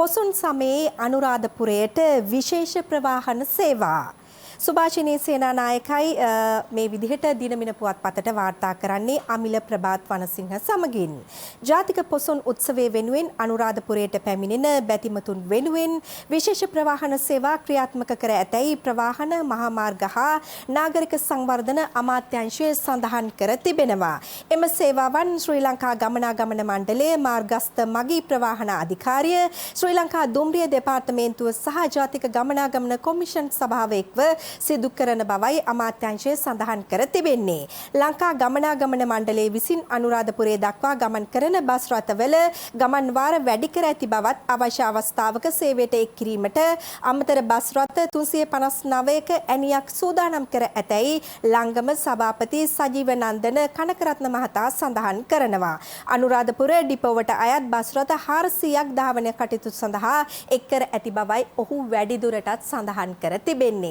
පොසොන් සමයේ අනුරාධපුරයට විශේෂ ප්‍රවාහන සේවා. සුභාෂිනී සේනානායකයි මේ විදිහට දිනමින පුවත්පතට වාර්තා කරන්නේ අමිල ප්‍රභාත් වනසිංහ සමගින්. ජාතික පොසොන් උත්සවය වෙනුවෙන් අනුරාධපුරයට පැමිණෙන බැතිමතුන් වෙනුවෙන් විශේෂ ප්‍රවාහන සේවා ක්‍රියාත්මක කර ඇතැයි ප්‍රවාහන මහා මාර්ග හා නාගරික සංවර්ධන අමාත්‍යාංශය සඳහන් කර තිබෙනවා. එම සේවාවන් ශ්‍රී ලංකා ගමනාගමන මණ්ඩලයේ මාර්ගස්ථ මගී ප්‍රවාහන අධිකාරිය, ශ්‍රී ලංකා දුම්රිය දෙපාර්තමේන්තුව සහ ජාතික ගමනාගමන කොමිෂන් සභාව එක්ව සිදු කරන බවයි අමාත්‍යාංශය සඳහන් කර තිබෙන්නේ. ලංකා ගමනාගමන මණ්ඩලයේ විසින් අනුරාධපුරයේ දක්වා ගමන් කරන බස් රථවල ගමන් වාර වැඩි කර ඇති බවත් අවශ්‍ය අවස්ථාවක සේවයට එක් කිරීමට අමතර බස් රථ 359ක ඇණියක් සූදානම් කර ඇතැයි ලංගම සභාපති සජීව නන්දන කනකරත්න මහතා සඳහන් කරනවා. අනුරාධපුර ඩිපෝවට අයත් බස් රථ 400ක් ධාවන කටයුතු සඳහා එක් කර ඇති බවයි ඔහු වැඩිදුරටත් සඳහන් කර තිබෙන්නේ.